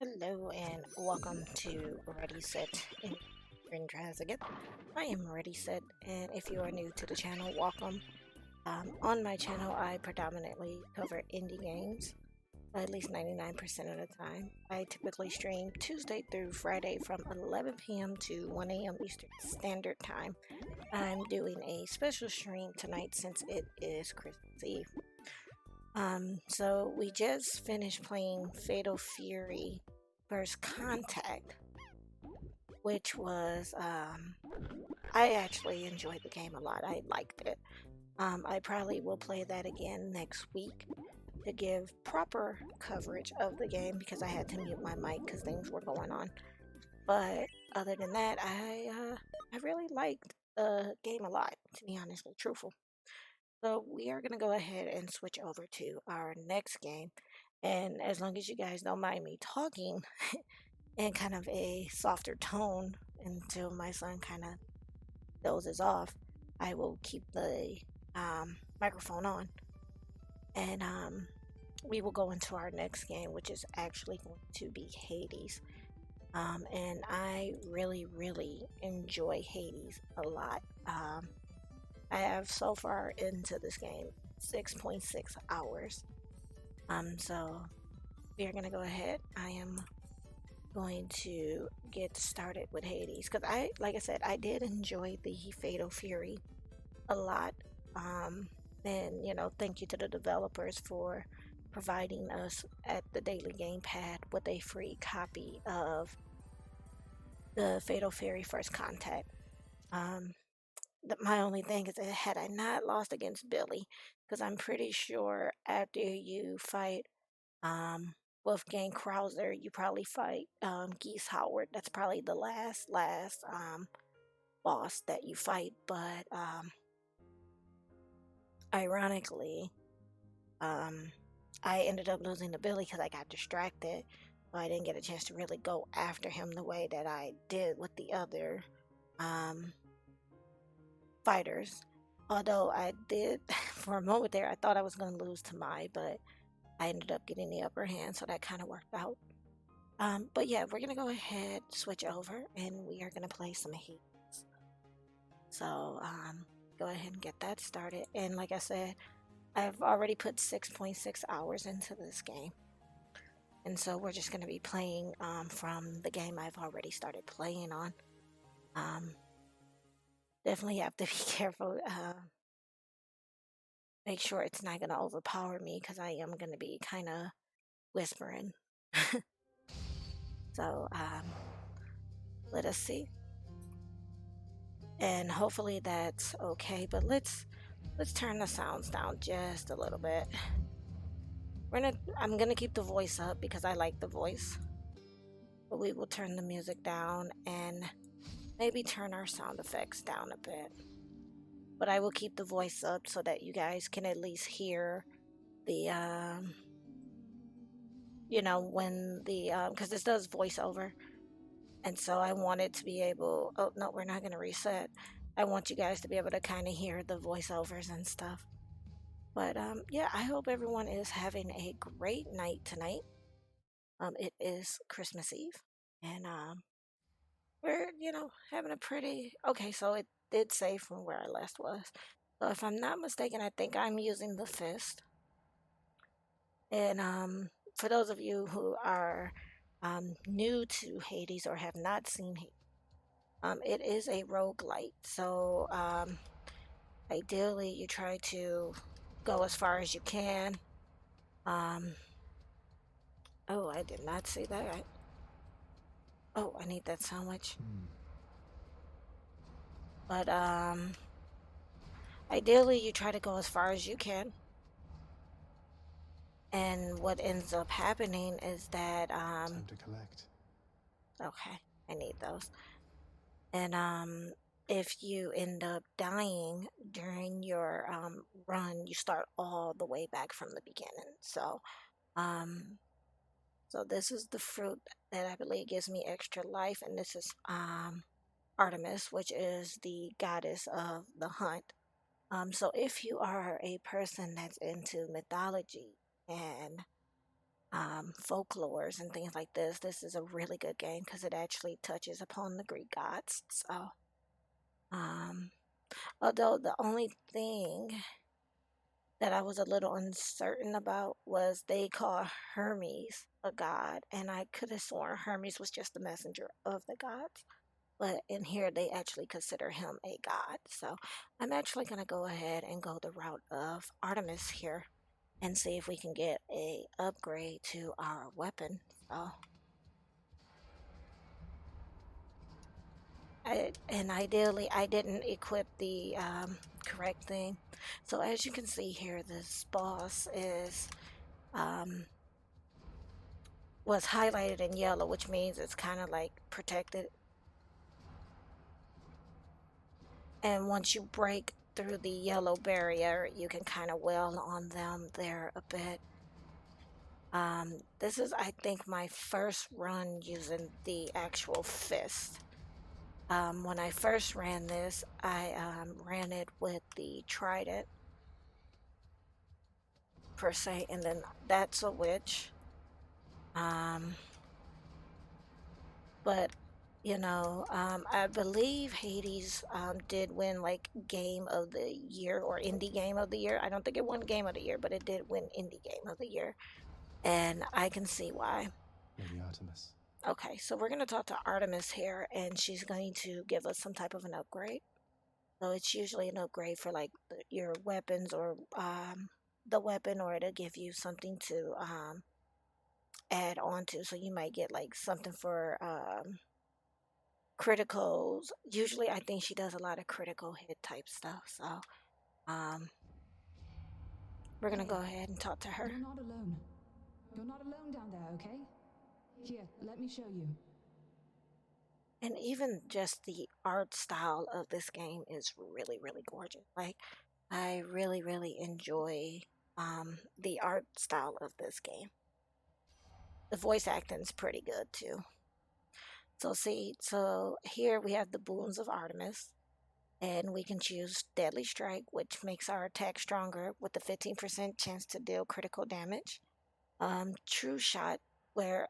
Hello and welcome to Ready Set and Tries again. I am Ready Set, and if you are new to the channel, welcome. On my channel, I predominantly cover indie games, at least 99% of the time. I typically stream Tuesday through Friday from 11 p.m. to 1 a.m. Eastern Standard Time. I'm doing a special stream tonight since it is Christmas Eve. So we just finished playing Fatal Fury First Contact, which was I actually enjoyed the game a lot. I liked it. I probably will play that again next week to give proper coverage of the game because I had to mute my mic because things were going on. But other than that, I really liked the game a lot, to be honestly truthful. So we are gonna go ahead and switch over to our next game. And as long as you guys don't mind me talking in kind of a softer tone until my son kind of dozes off, I will keep the microphone on. And we will go into our next game, which is actually going to be Hades. And I really, really enjoy Hades a lot. I have so far into this game 6.6 hours. So we are gonna go ahead. I am going to get started with Hades because like I said, I did enjoy the Fatal Fury a lot. And thank you to the developers for providing us at the Daily Gamepad with a free copy of the Fatal Fury First Contact. My only thing is that had I not lost against Billy, because I'm pretty sure after you fight Wolfgang Krauser, you probably fight Geese Howard. That's probably the last boss that you fight. But ironically, I ended up losing to Billy because I got distracted. So I didn't get a chance to really go after him the way that I did with the other fighters. Although I did, for a moment there, I thought I was going to lose to Mai, but I ended up getting the upper hand, so that kind of worked out. But yeah, we're going to go ahead, switch over, and we are going to play some Hades. So go ahead and get that started. And like I said, I've already put 6.6 hours into this game. And so we're just going to be playing from the game I've already started playing on. Definitely have to be careful. Make sure it's not going to overpower me because I am going to be kind of whispering. So let us see. And hopefully that's okay. But let's turn the sounds down just a little bit. I'm gonna keep the voice up because I like the voice. But we will turn the music down and maybe turn our sound effects down a bit. But I will keep the voice up so that you guys can at least hear the when the because this does voiceover, and so I wanted to be able. Oh no, we're not gonna reset. I want you guys to be able to kind of hear the voiceovers and stuff. But yeah, I hope everyone is having a great night tonight. It is Christmas Eve, and we're having a pretty okay. So it did say from where I last was. So if I'm not mistaken, I think I'm using the fist. And for those of you who are new to Hades or have not seen Hades, it is a roguelike. So ideally, you try to go as far as you can. Oh, I did not see that. Oh, I need that sandwich. But ideally, you try to go as far as you can. And what ends up happening is that Time to collect. okay, I need those. And if you end up dying during your run, you start all the way back from the beginning. So so this is the fruit that I believe gives me extra life, and this is Artemis, which is the goddess of the hunt. So if you are a person that's into mythology and folklores and things like this, this is a really good game because it actually touches upon the Greek gods. So, um, although the only thing that I was a little uncertain about was they call Hermes a god, and I could have sworn Hermes was just the messenger of the gods. But in here, they actually consider him a god. So I'm actually going to go ahead and go the route of Artemis here and see if we can get a upgrade to our weapon. So, and ideally, I didn't equip the correct thing. So as you can see here, this boss is um, was highlighted in yellow, which means it's kind of like protected. And once you break through the yellow barrier, you can kind of wail on them there a bit. This is, I think, my first run using the actual fist. When I first ran this, I ran it with the trident per se, and then that's a witch. But I believe Hades did win like Game of the Year or Indie Game of the Year. I don't think it won Game of the Year, but it did win Indie Game of the Year, and I can see why. Maybe Artemis. Okay, so we're gonna talk to Artemis here, and she's going to give us some type of an upgrade. So it's usually an upgrade for like your weapons or the weapon, or it'll give you something to add on to. So you might get like something for criticals. Usually I think she does a lot of critical hit type stuff. So um we're gonna go ahead and talk to her. You're not alone. You're not alone down there, okay? Here, let me show you. And even just the art style of this game is really, really gorgeous. Like I really, really enjoy the art style of this game. The voice acting is pretty good too. So here we have the boons of Artemis, and we can choose Deadly Strike, which makes our attack stronger with a 15% chance to deal critical damage. True Shot, where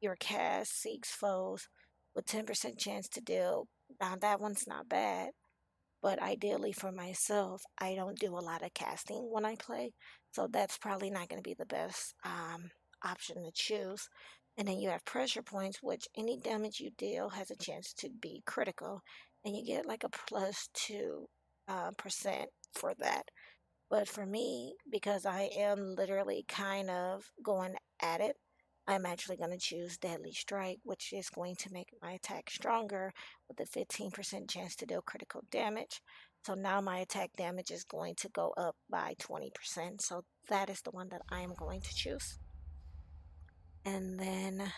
your cast seeks foes with 10% chance to deal. Now that one's not bad, but ideally for myself, I don't do a lot of casting when I play, so that's probably not going to be the best option to choose. And then you have pressure points, which any damage you deal has a chance to be critical, and you get like a +2% for that. But for me, because I am literally kind of going at it, I'm actually going to choose Deadly Strike, which is going to make my attack stronger with a 15% chance to deal critical damage. So now my attack damage is going to go up by 20%. So that is the one that I am going to choose. And then,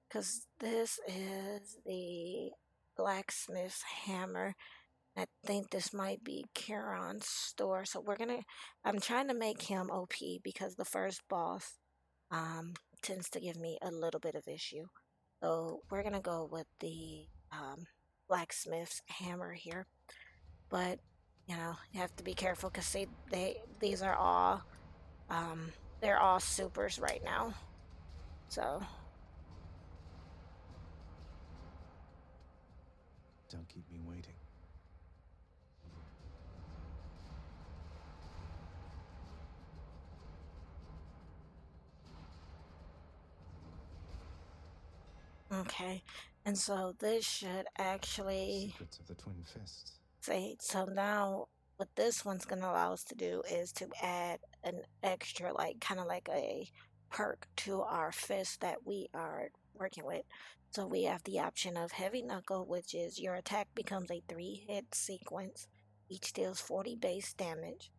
because this is the blacksmith's hammer, I think this might be Charon's store. So I'm trying to make him OP because the first boss tends to give me a little bit of issue. So we're gonna go with the blacksmith's hammer here. But you have to be careful because these are all they're all supers right now. So Don't keep me waiting. okay, and so this should actually Secrets of the Twin Fists. say, so now what this one's going to allow us to do is to add an extra, like kind of like a perk to our fist that we are working with. So we have the option of Heavy Knuckle, which is your attack becomes a 3-hit sequence. Each deals 40 base damage.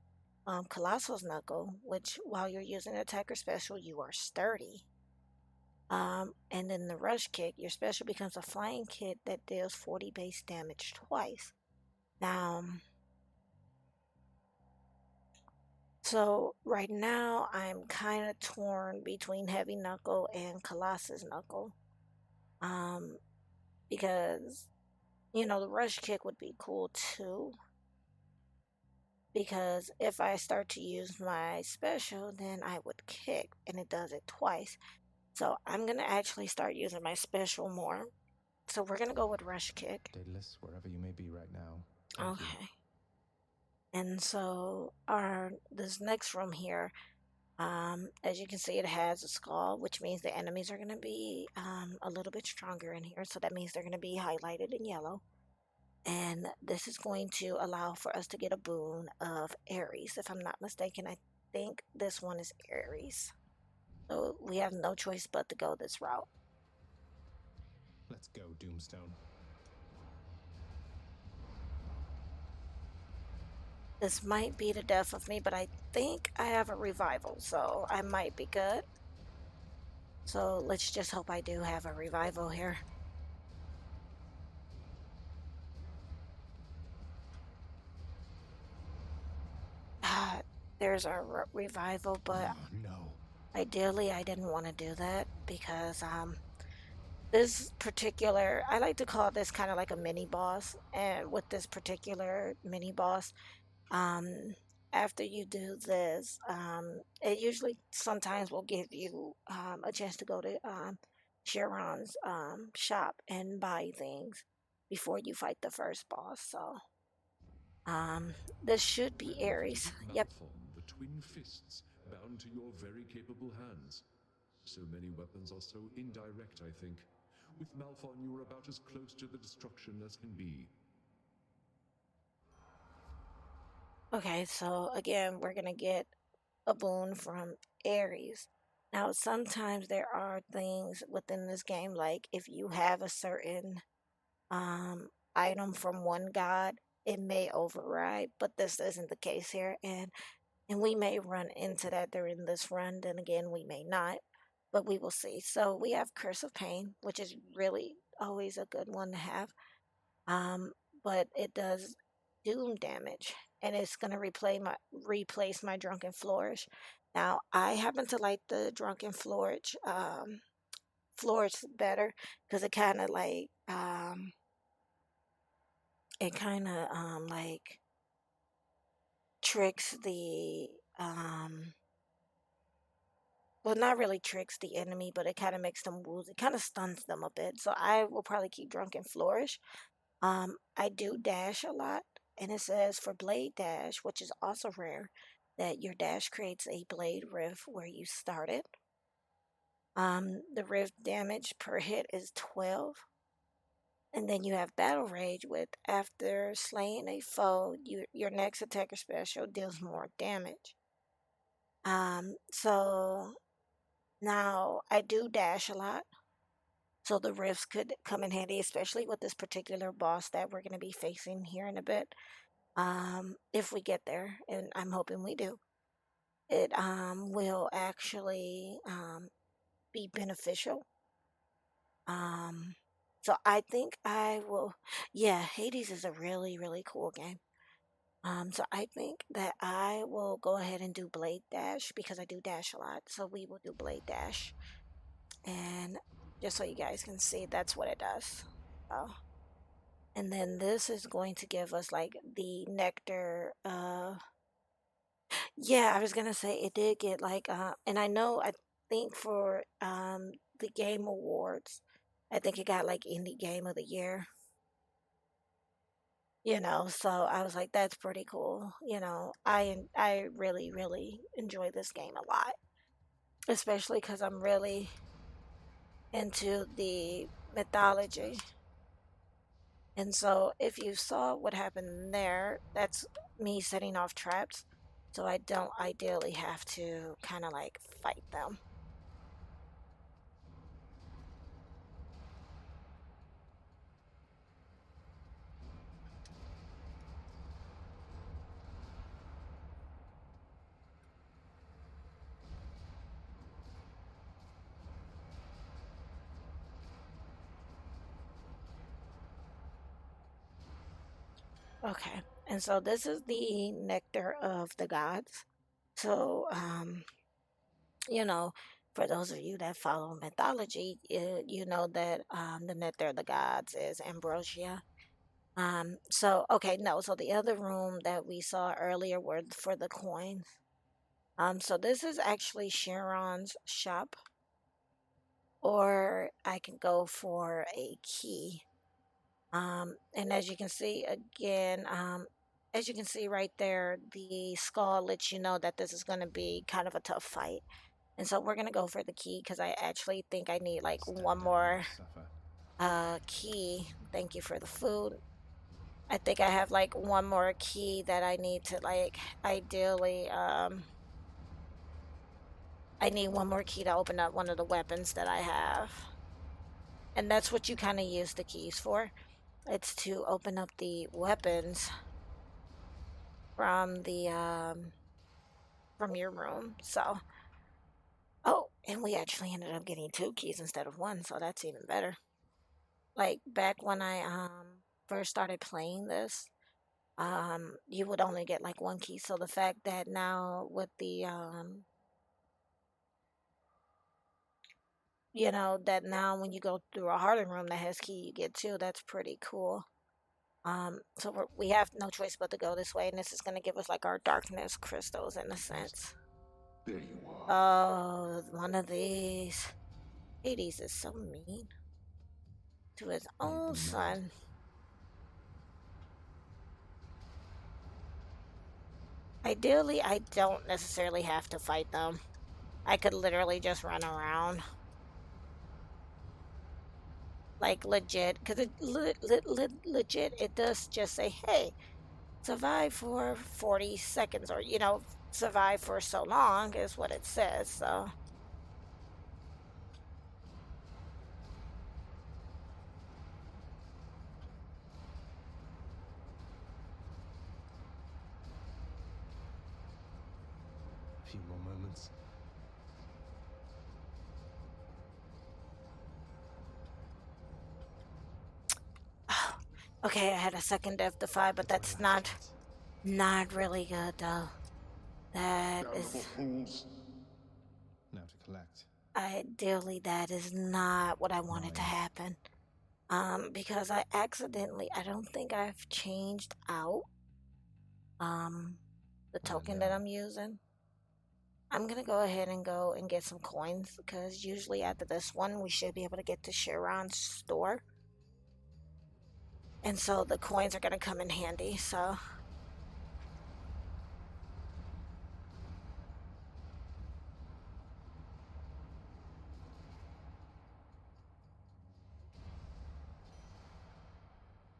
Colossal's Knuckle, which while you're using attacker special, you are sturdy. And then the Rush Kick, your special becomes a flying kick that deals 40 base damage twice. Now, so right now I'm kind of torn between Heavy Knuckle and Colossus Knuckle. Because the Rush Kick would be cool too. because if I start to use my special, then I would kick, and it does it twice. So I'm gonna actually start using my special more. So we're gonna go with rush kick. Daedalus, wherever you may be right now, thank you. Okay. And so this next room here, as you can see, it has a skull, which means the enemies are gonna be a little bit stronger in here. So that means they're gonna be highlighted in yellow. And this is going to allow for us to get a boon of Aries. If I'm not mistaken, I think this one is Aries. So we have no choice but to go this route. Let's go, Doomstone. This might be the death of me, but I think I have a revival, so I might be good. So let's just hope I do have a revival here. There's our revival, but Oh, no. ideally I didn't want to do that because this particular, I like to call this kind of like a mini boss, and with this particular mini boss, um after you do this, it usually sometimes will give you a chance to go to Sharon's shop and buy things before you fight the first boss. So this should be Aries. Yep. Malphon, the twin fists, bound to your very capable hands. So many weapons are so indirect, I think. With Malphon, you are about as close to the destruction as can be. Okay, so again, we're gonna get a boon from Aries. Now, sometimes there are things within this game, like if you have a certain item from one god, it may override, but this isn't the case here, and we may run into that during this run. Then again, we may not, but we will see. So we have Curse of Pain, which is really always a good one to have. Um, but it does doom damage, and it's gonna replace my Drunken Flourish. Now, I happen to like the Drunken Flourish better because it kind of like like tricks the well, not really tricks the enemy, but it kind of makes them woozy. It kind of stuns them a bit. So I will probably keep Drunken Flourish. I do dash a lot, and it says for Blade Dash, which is also rare, that your dash creates a blade rift where you started. The rift damage per hit is 12. And then you have Battle Rage with after slaying a foe, your next attacker special deals more damage. So now I do dash a lot. So the rifts could come in handy, especially with this particular boss that we're going to be facing here in a bit. If we get there, and I'm hoping we do, it will actually be beneficial. So I think I will. Yeah, Hades is a really, really cool game. So I think that I will go ahead and do Blade Dash because I do dash a lot. So we will do Blade Dash. And just so you guys can see, that's what it does. Oh. And then this is going to give us like the nectar. Yeah, I was gonna say it did get like and I think for the game awards, I think it got like indie game of the year. So I was like, that's pretty cool. I really, really enjoy this game a lot, especially because I'm really into the mythology. And so if you saw what happened there, that's me setting off traps. So I don't ideally have to kind of like fight them. Okay. And so this is the nectar of the gods. So, you know, for those of you that follow mythology, you know that the nectar of the gods is ambrosia. So okay, no, so the other room that we saw earlier were for the coins. So this is actually Sharon's shop, or I can go for a key. And as you can see again, as you can see right there, the skull lets you know that this is going to be kind of a tough fight. And so we're going to go for the key because I actually think I need like Step one down more or suffer. key. Thank you for the food. I think I have like one more key that I need to like ideally I need one more key to open up one of the weapons that I have. And that's what you kind of use the keys for. It's to open up the weapons from the from your room. So oh, and we actually ended up getting 2 keys instead of 1, so that's even better. Like back when I first started playing this, you would only get like 1 key. So the fact that now with the you know, that now when you go through a harder room that has key, you get 2. That's pretty cool. So we have no choice but to go this way, and this is gonna give us like our darkness crystals in a sense. There you are. Oh, one of these. Hades is so mean to his own son. Ideally, I don't necessarily have to fight them. I could literally just run around. Like legit, because it legit, it does just say, hey, survive for 40 seconds, or, you know, survive for so long is what it says, so. A few more moments. Okay, I had a second death defy, but that's not really good though. That is Fools. Now to collect. ideally that is not what I wanted to 9. happen. Because I don't think I've changed out the token that no. I'm using. I'm gonna go ahead and go and get some coins because usually after this one we should be able to get to Sharon's store. And so the coins are gonna come in handy, so.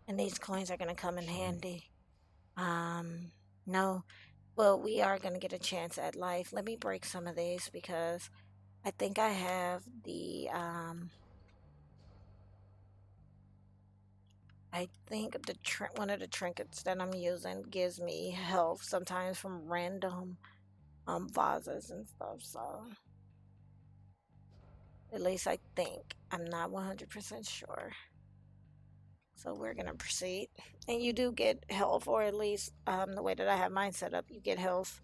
And these coins are gonna come in handy. No. Well, we are gonna get a chance at life. Let me break some of these because I think I have the I think the one of the trinkets that I'm using gives me health sometimes from random vases and stuff, so at least I think. I'm not 100% sure. So we're gonna proceed. And you do get health, or at least the way that I have mine set up, you get health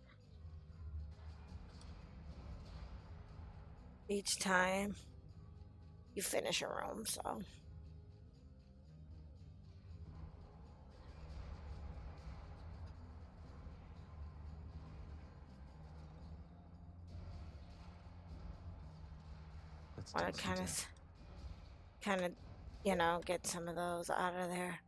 each time you finish a room, so. Let's Want toast to to death. kind of, you know, get some of those out of there.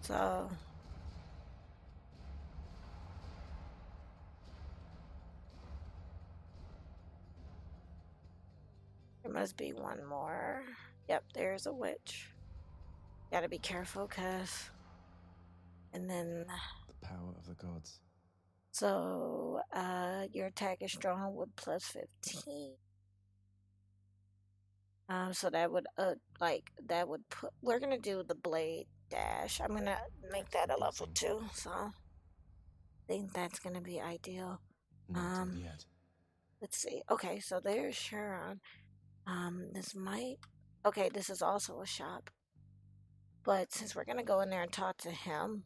So there must be one more. Yep, there's a witch. Gotta be careful, cause. And then, The power of the gods. so your attack is strong with plus 15. So that would like that would put. We're gonna do the blade dash. I'm gonna make that a level 2. So I think that's gonna be ideal. Not dead yet. Let's see. Okay, so there's Sharon. This might. Okay, this is also a shop. But since we're gonna go in there and talk to him,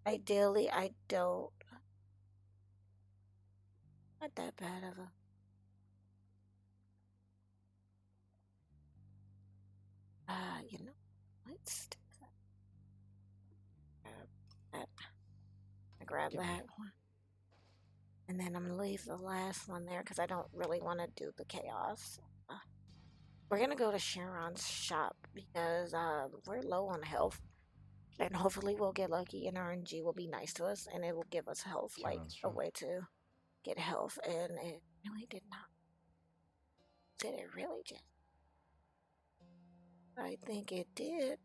ideally I don't. Not that bad of a. You know, let's do that. I grab that one. And then I'm gonna leave the last one there because I don't really want to do the chaos. We're gonna go to Sharon's shop because we're low on health. And hopefully we'll get lucky and RNG will be nice to us and it will give us health, like Sharon's a shop. way to get health. And it really did not. Did it really just? I think it did.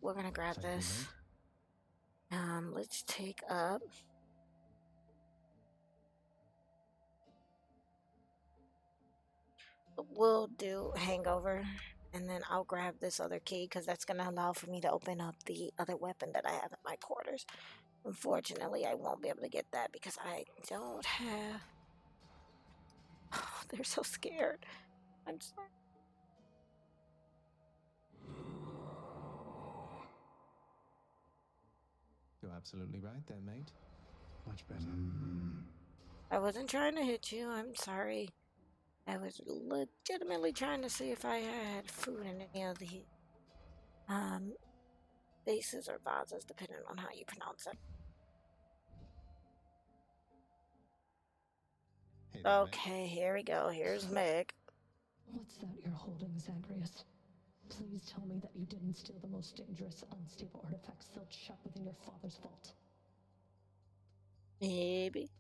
We're gonna grab Safely this. made. Let's take up. We'll do hangover, and then I'll grab this other key because that's gonna allow for me to open up the other weapon that I have in my quarters. Unfortunately, I won't be able to get that because I don't have. Oh, they're so scared. I'm sorry. You're absolutely right there, mate. Much better. I wasn't trying to hit you. I'm sorry. I was legitimately trying to see if I had food in any of the vases or vases, depending on how you pronounce it. Hey there, mate. Okay, here we go. Here's Meg. What's that you're holding, Zagreus? Please tell me that you didn't steal the most dangerous, unstable artifacts sealed shut within your father's vault. Maybe.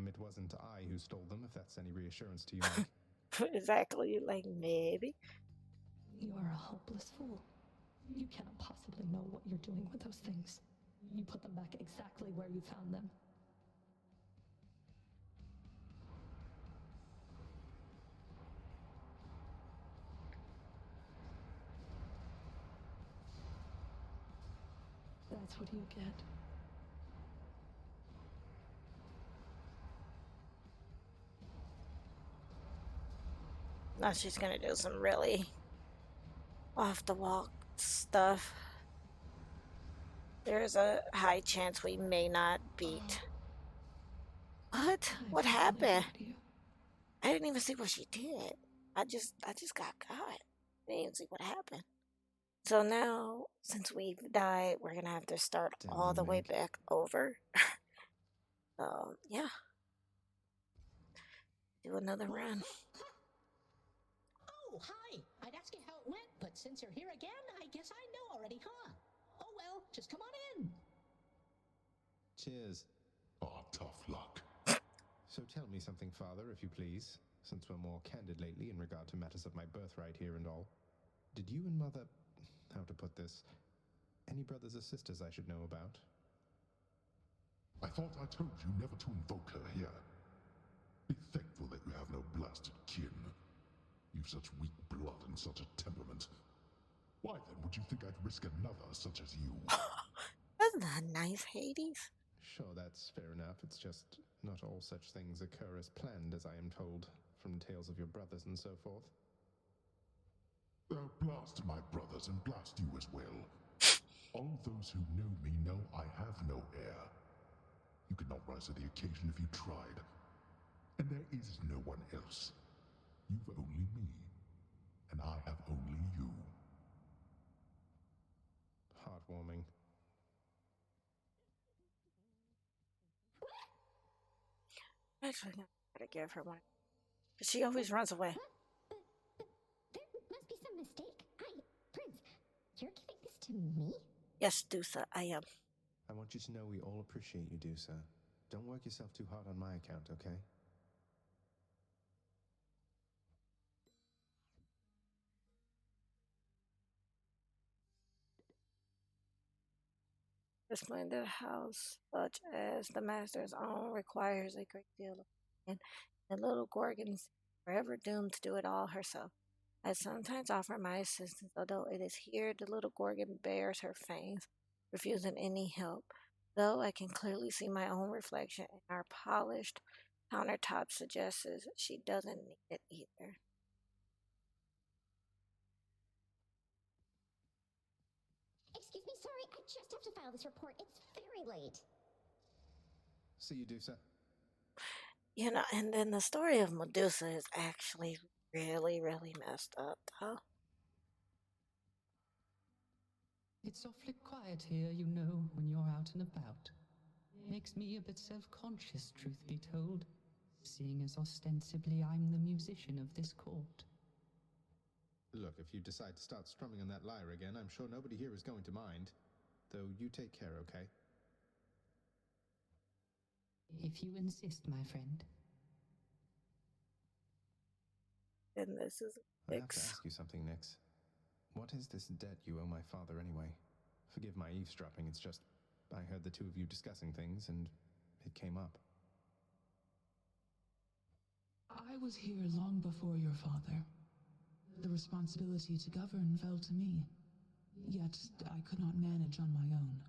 It wasn't I who stole them, if that's any reassurance to you, Meg. Exactly, like maybe. You are a hopeless fool. You cannot possibly know what you're doing with those things. You put them back exactly where you found them. That's what you get. Now she's gonna do some really off the wall stuff. There's a high chance we may not beat. What? What happened? I didn't even see what she did. I just got caught. I didn't even see what happened. So now, since we've died, we're gonna have to start Damn all you, the way Meg. back over. So yeah, do another run. Oh, hi. I'd ask you how it went, but since you're here again, I guess I know already, huh? Oh well, just come on in. Cheers. Ah, tough luck. So tell me something, Father, if you please, since we're more candid lately in regard to matters of my birthright here and all. Did you and Mother, how to put this, any brothers or sisters I should know about? I thought I told you never to invoke her here. Be thankful that you have no blasted kin. You've such weak blood and such a temperament. Why then would you think I'd risk another such as you? That's not nice, Hades. Sure, that's fair enough. It's just not all such things occur as planned, as I am told, from tales of your brothers and so forth. Blast my brothers and blast you as well. All those who know me know I have no heir. You could not rise to the occasion if you tried. And there is no one else. You've only me. And I have only you. Heartwarming. Actually, I'm gonna give her one. But she always runs away. There must be some mistake. Prince, you're giving this to me? Yes, Dusa, I am. I want you to know we all appreciate you, Dusa. Don't work yourself too hard on my account, okay? The splendid house, such as the master's own, requires a great deal of and the little Gorgon's forever doomed to do it all herself. I sometimes offer my assistance, although it is here the little Gorgon bears her fangs, refusing any help. Though I can clearly see my own reflection in our polished countertop suggests she doesn't need it either. sorry, I just have to file this report. It's very late. See you do, sir. You know, and then the story of Medusa is actually really, really messed up, though. It's awfully quiet here, you know, when you're out and about. Makes me a bit self-conscious, truth be told, seeing as ostensibly I'm the musician of this court. Look, if you decide to start strumming on that lyre again, I'm sure nobody here is going to mind. Though you take care, okay? If you insist, my friend. And this is I have to Nix. ask you something, Nix. What is this debt you owe my father anyway? Forgive my eavesdropping, it's just I heard the two of you discussing things and it came up. I was here long before your father. The responsibility to govern fell to me. Yet I could not manage on my own.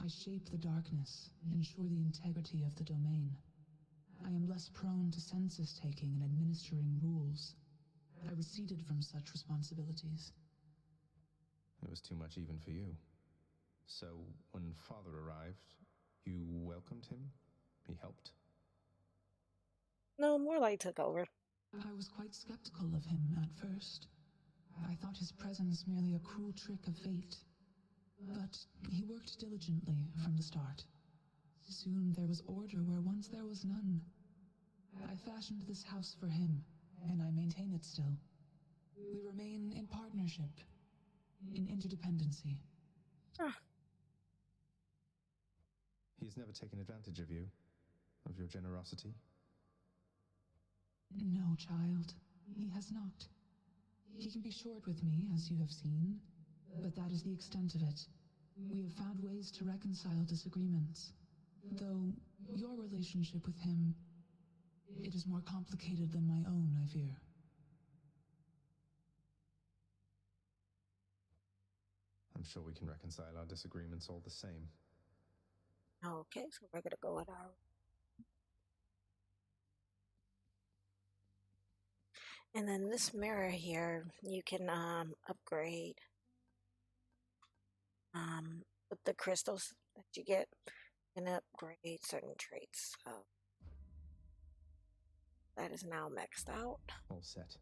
I shape the darkness, ensure the integrity of the domain. I am less prone to census-taking and administering rules. I receded from such responsibilities. It was too much even for you. So, when father arrived, you welcomed him? He helped? No, more like took over. I was quite skeptical of him at first. I thought his presence merely a cruel trick of fate. But he worked diligently from the start. Soon there was order where once there was none. I fashioned this house for him, and I maintain it still. We remain in partnership, in interdependency. He has never taken advantage of you? Of your generosity? No, child, he has not. He can be short with me, as you have seen, but that is the extent of it. We have found ways to reconcile disagreements. Though your relationship with him, it is more complicated than my own, I fear. I'm sure we can reconcile our disagreements all the same. Okay, so we're gonna go with our. And then this mirror here, you can upgrade with the crystals that you get, and upgrade certain traits. So that is now maxed out. All set.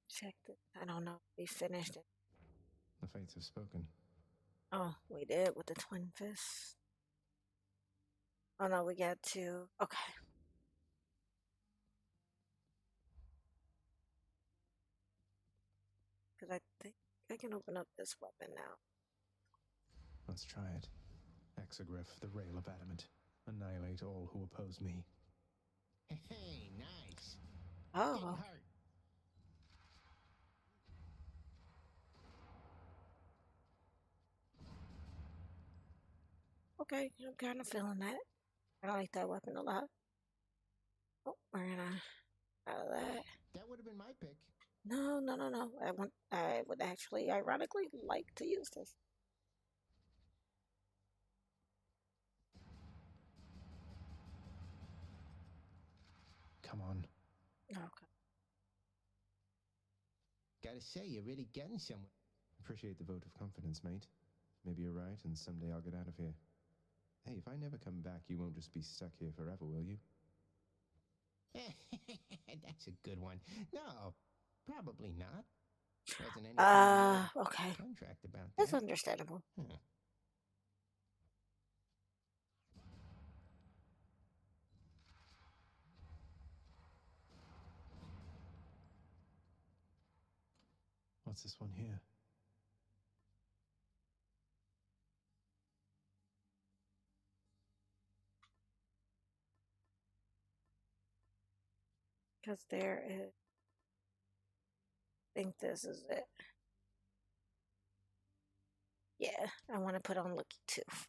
Check this. I don't know. We finished it. The fates have spoken. Oh, we did with the twin fists. Oh no, we got two. Okay. Because I think I can open up this weapon now. Let's try it. Exagriff, the rail of adamant. Annihilate all who oppose me. Hey, nice. Oh. Getting hurt. Okay, I'm kind of feeling that. I like that weapon a lot. Oh, we're gonna out of that. That would have been my pick. No. I would actually, ironically, like to use this. Come on. Okay. Gotta say, you're really getting somewhere. Appreciate the vote of confidence, mate. Maybe you're right, and someday I'll get out of here. Hey, if I never come back, you won't just be stuck here forever, will you? That's a good one. No, probably not. Wasn't anything Okay. contract about that. That's understandable. What's this one here? Because there is. I think this is it. Yeah, I want to put on Lucky Tooth.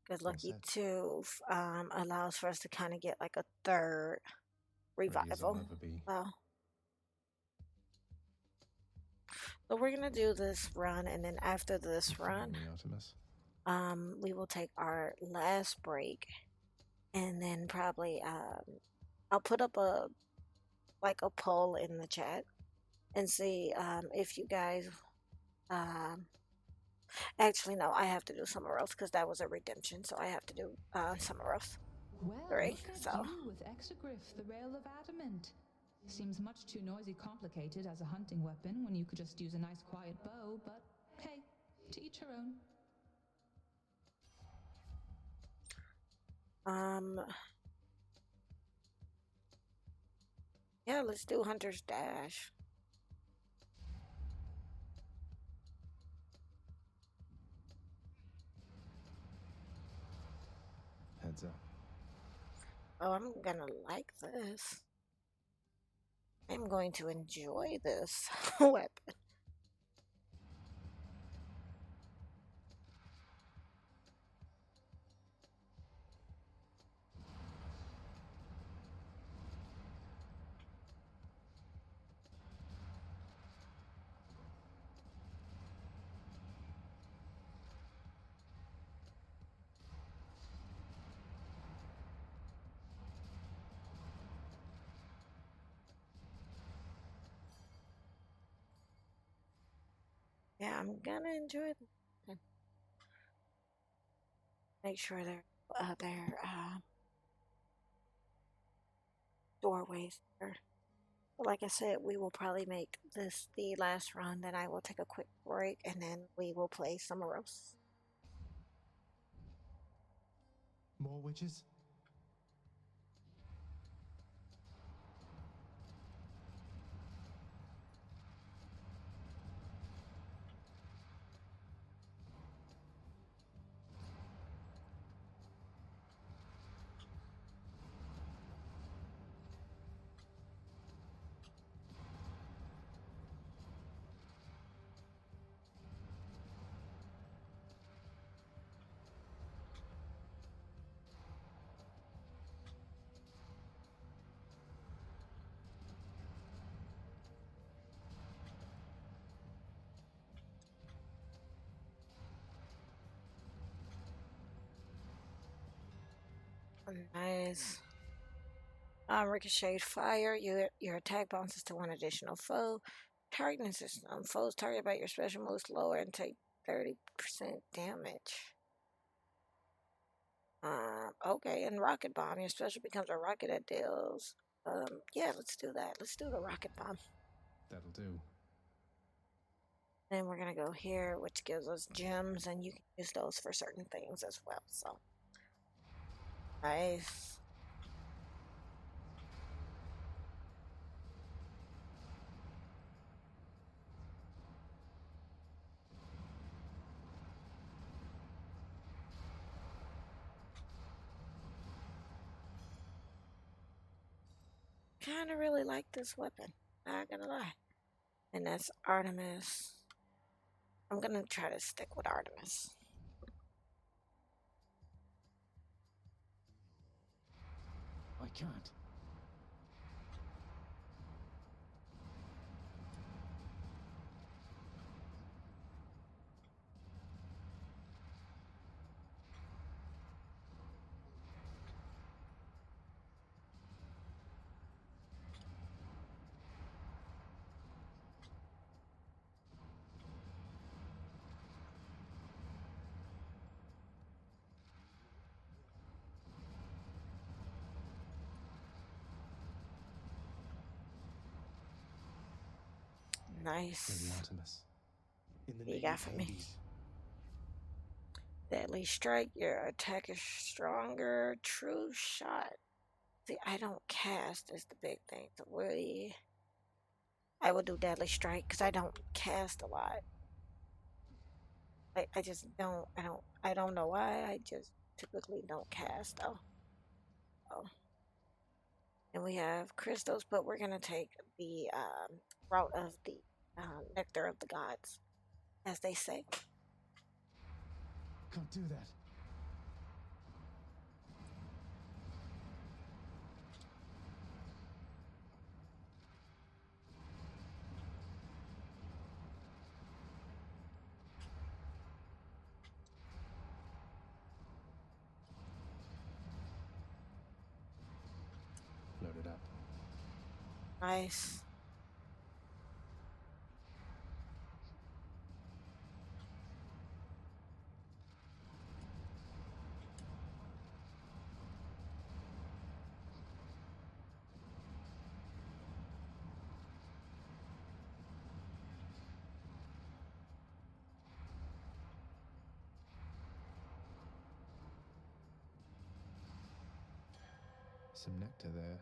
Because Lucky Tooth allows for us to kind of get like a third revival. Never be. Well, So we're gonna do this run, and then after this run, Me, Artemis. we will take our last break, and then probably I'll put up a poll in the chat and see if you guys actually no, I have to do Summer Rose because that was a redemption, so I have to do Summer Rose. Well, Right, look at so you with Exegriff, the Rail of Adamant. Seems much too noisy complicated as a hunting weapon when you could just use a nice quiet bow, but hey, to each her own. yeah, let's do Hunter's Dash. Heads up. Oh, I'm gonna like this. I'm going to enjoy this weapon. Yeah, I'm gonna enjoy this. Make sure there are other doorways there. But like I said, we will probably make this the last run. Then I will take a quick break, and then we will play Summer Rose. More witches? Nice. Ricochet fire. Your attack bounces to one additional foe. Targeting system. Foes targeted by your special moves lower and take 30% damage. Okay, and rocket bomb. Your special becomes a rocket that deals. Yeah, let's do that. Let's do the rocket bomb. That'll do. Then we're gonna go here, which gives us gems, and you can use those for certain things as well. So nice. Kind of really like this weapon. Not gonna lie. And that's Artemis. I'm gonna try to stick with Artemis. I can't. Nice. Lady Artemis. In the What you name got of for me? Hades. Deadly strike. Your attack is stronger. True shot. See, I don't cast is the big thing. So I will do deadly strike because I don't cast a lot. I just don't. I don't know why. I just typically don't cast though. Oh. And we have crystals, but we're gonna take the route of the nectar of the gods, as they say. Can't do that. Nice. Some nectar there.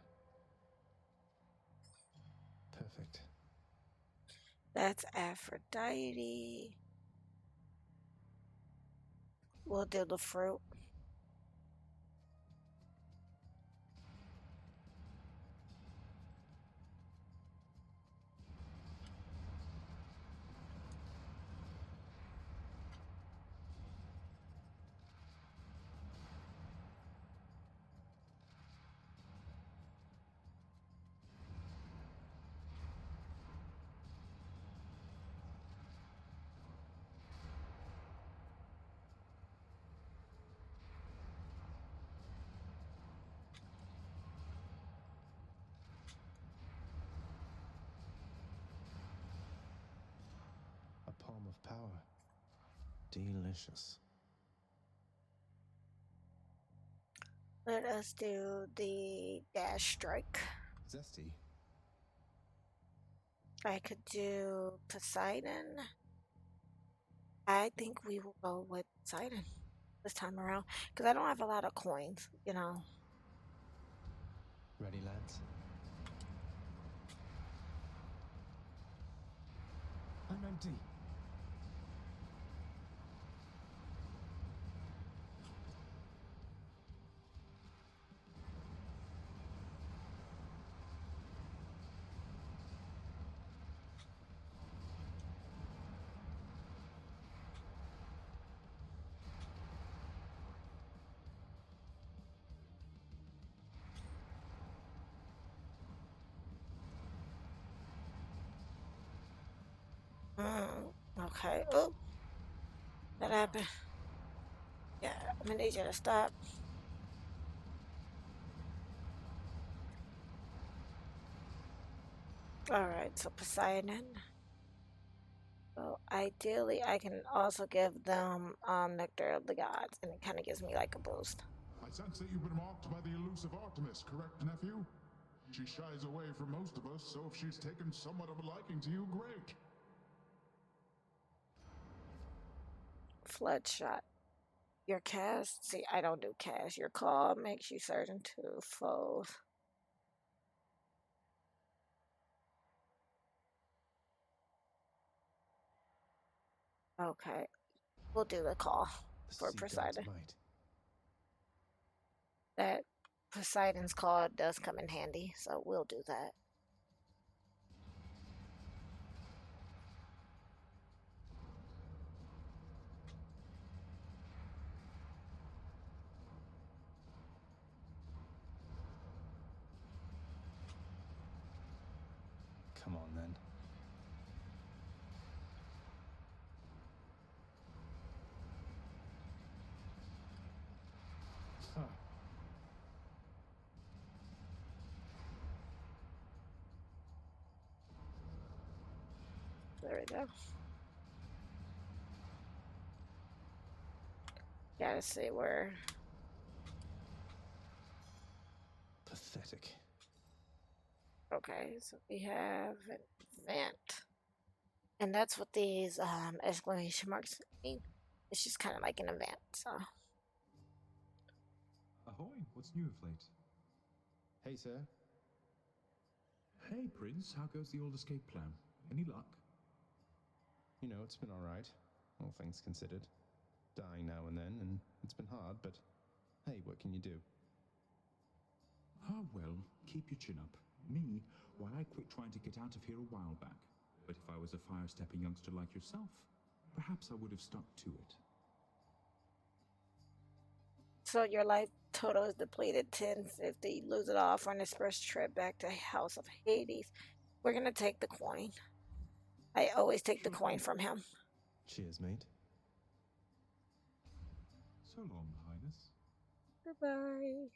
Perfect. That's Aphrodite. We'll do the fruit. A palm of power. Delicious. Let us do the dash strike. Zesty. I could do Poseidon. I think we will go with Poseidon this time around because I don't have a lot of coins, you know. Ready, lads? I'm empty. Okay. Oh, that happened. Yeah, I'm gonna need you to stop. All right, so Poseidon. So ideally, I can also give them Nectar of the Gods, and it kind of gives me like a boost. I sense that you've been marked by the elusive Artemis, correct, nephew? She shies away from most of us, so if she's taken somewhat of a liking to you, great. Flood shot. Your cast. See, I don't do cast. Your call makes you certain to foes. Okay, we'll do the call for Poseidon. That Poseidon's call does come in handy, so we'll do that. Come on, then. Huh. There we go. Gotta see where. Pathetic. Okay, so we have an event. And that's what these exclamation marks mean. It's just kind of like an event, so. Ahoy, what's new of late? Hey, sir. Hey, Prince, how goes the old escape plan? Any luck? You know, it's been alright, all things considered. Dying now and then, and it's been hard, but hey, what can you do? Ah, well, keep your chin up. Me, why, I quit trying to get out of here a while back. But if I was a fire-stepping youngster like yourself, perhaps I would have stuck to it. So your life total is depleted 1050. Lose it all for an express trip back to House of Hades. We're gonna take the coin. I always take the coin from him. Cheers, mate. So long, Highness. Goodbye.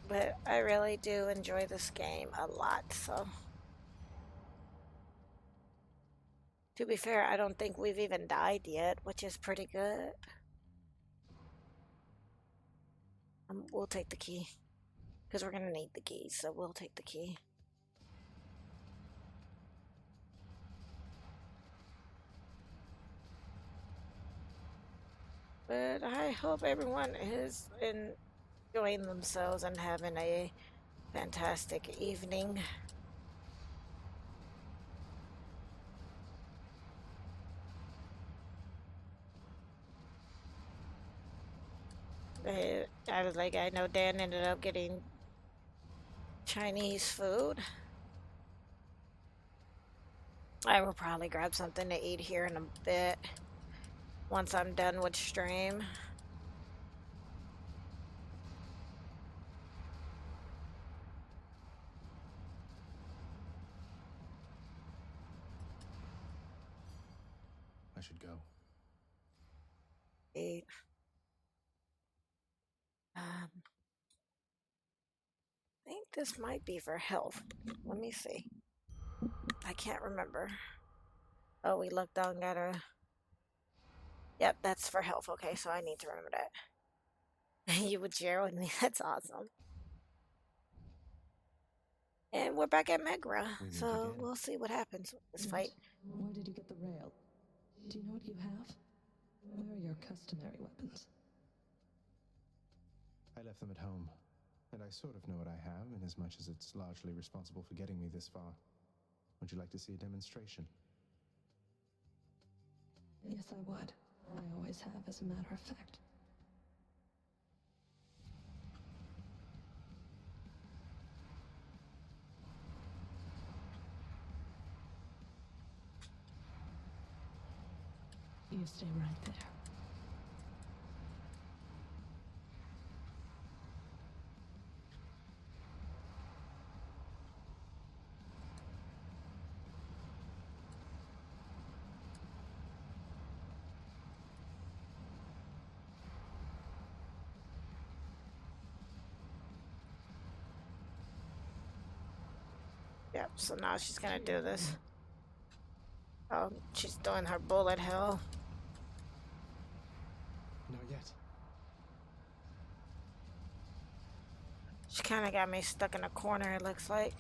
but I really do enjoy this game a lot, so. To be fair, I don't think we've even died yet, which is pretty good. We'll take the key, because we're gonna need the key, so we'll take the key. But I hope everyone is enjoying themselves and having a fantastic evening. I was like, I know Dan ended up getting Chinese food. I will probably grab something to eat here in a bit once I'm done with stream. I should go. Eat. I think this might be for health. Let me see. I can't remember. Oh, we looked down, got a... Yep, that's for health. Okay, so I need to remember that. You would share with me. That's awesome. And we're back at Megra, so we'll see what happens with this fight. Where did you get the rail? Do you know what you have? Where are your customary weapons? I left them at home, and I sort of know what I have, in as much as it's largely responsible for getting me this far. Would you like to see a demonstration? Yes, I would. I always have, as a matter of fact. You stay right there. Yep, so now she's gonna do this. Oh, she's doing her bullet hell. Not yet. She kind of got me stuck in a corner, it looks like.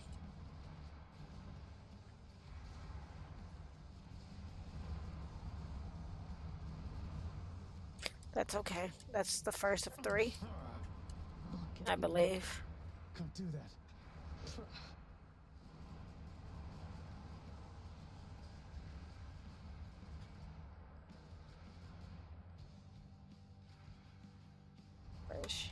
That's okay. That's the first of 3, I believe. Can't do that. Fresh.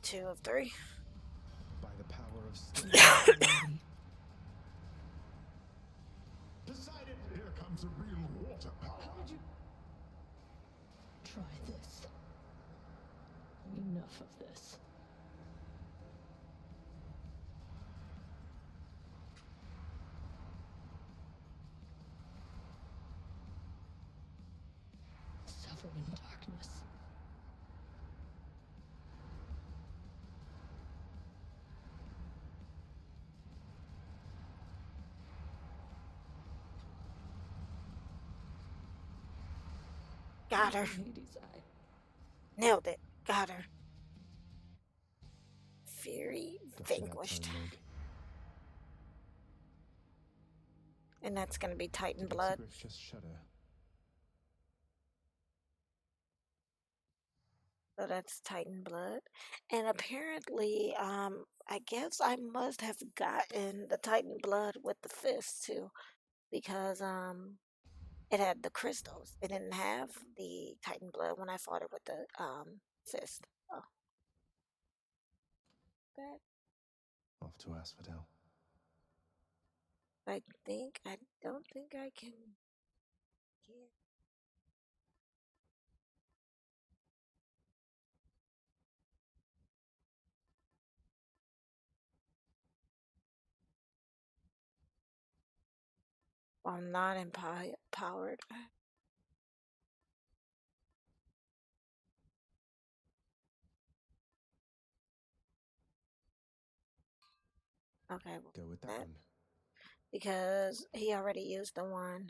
Two of 3. By the power of steel. Decided. Here comes a real water power. How would you... Try this. Enough of this. Suffer in darkness. Got her. Nailed it. Got her. Fury vanquished. And that's gonna be Titan blood. Just shudder. So that's Titan blood. And apparently, I guess I must have gotten the Titan blood with the fist too. Because it had the crystals. It didn't have the Titan blood when I fought it with the fist. Oh. That Off to Asphodel. I don't think I can. While not empowered. Okay, we'll Go with that one. because he already used the one.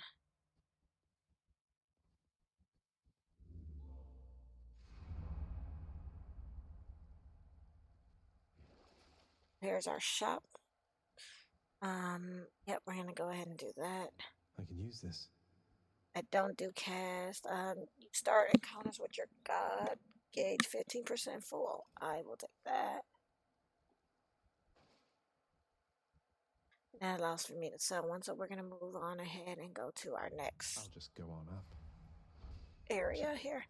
Here's our shop. Yep, we're gonna go ahead and do that. I can use this. I don't do cast. You start encounters with your god gauge 15% full. I will take that. That allows for me to sell one, so we're gonna move on ahead and go to our next I'll just go on up. area here.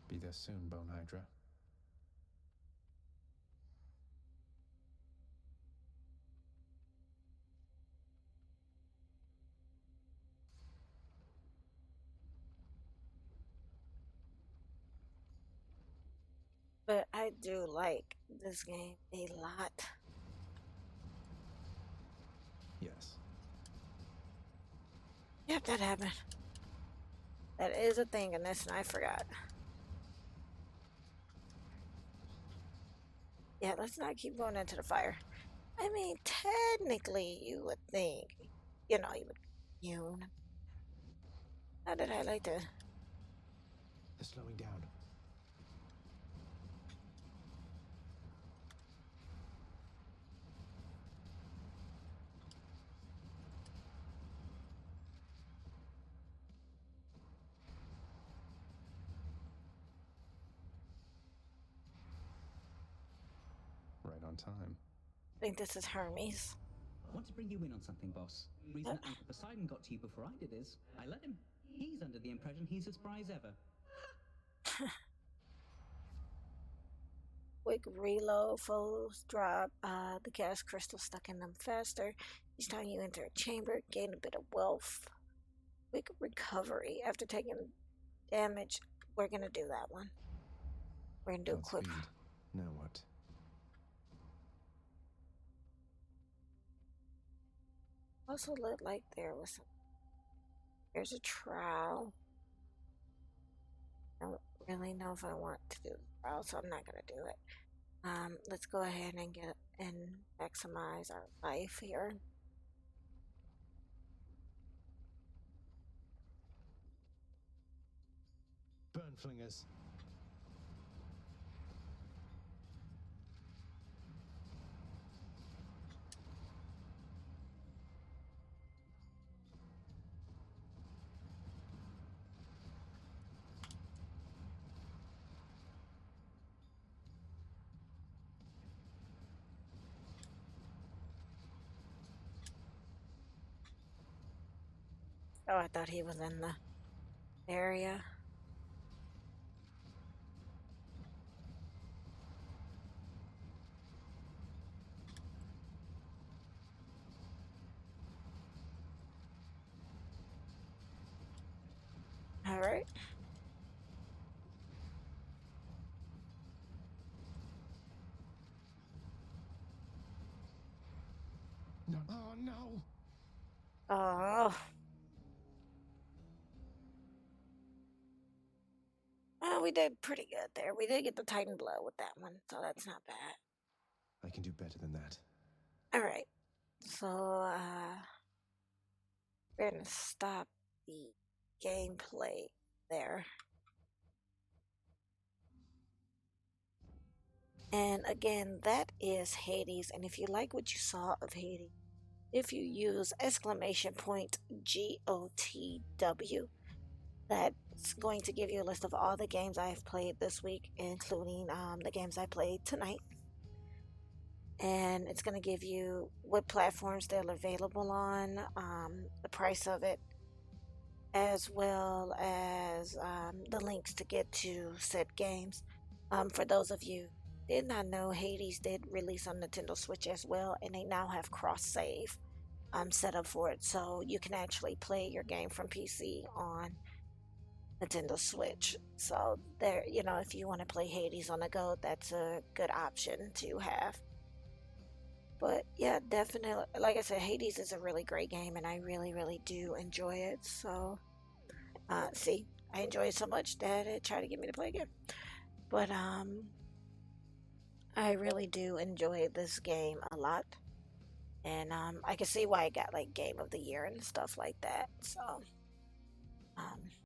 Be there soon, Bone Hydra. But I do like this game a lot. Yes. Yep, that happened. That is a thing in this, and I forgot. Yeah, let's not keep going into the fire. I mean, technically, you would think, you know, you would immune. How did I like to? They're slowing down. Right on time. I think this is Hermes. I want to bring you in on something, boss. Reason Uncle Poseidon got to you before I did is I let him. He's under the impression he's as spry as ever. Quick reload, foes drop the gas crystal stuck in them faster. Each time you enter a chamber, gain a bit of wealth. Quick recovery after taking damage. We're gonna do that one. We're gonna do a quick. Godspeed. Now what? Also looked like there was some. There's a trial. I don't really know if I want to do the trial, so I'm not gonna do it. Let's go ahead and get and maximize our life here. Burn flingers. Oh, I thought he was in the area. All right. No. Oh no. Oh. Well, we did pretty good there. We did get the Titan blow with that one, so that's not bad. I can do better than that. All right. So, we're gonna stop the gameplay there. And again, that is Hades. And if you like what you saw of Hades, if you use exclamation point GOTW, that's going to give you a list of all the games I have played this week, including the games I played tonight. And it's going to give you what platforms they're available on, the price of it, as well as the links to get to said games. For those of you who did not know, Hades did release on Nintendo Switch as well, and they now have cross save set up for it, so you can actually play your game from PC on Nintendo Switch. So there, you know, if you want to play Hades on the go, that's a good option to have. But yeah, definitely, like I said, Hades is a really great game, and I really, really do enjoy it. So, see, I enjoy it so much that it tried to get me to play again. But I really do enjoy this game a lot, and I can see why it got like Game of the Year and stuff like that. So, um,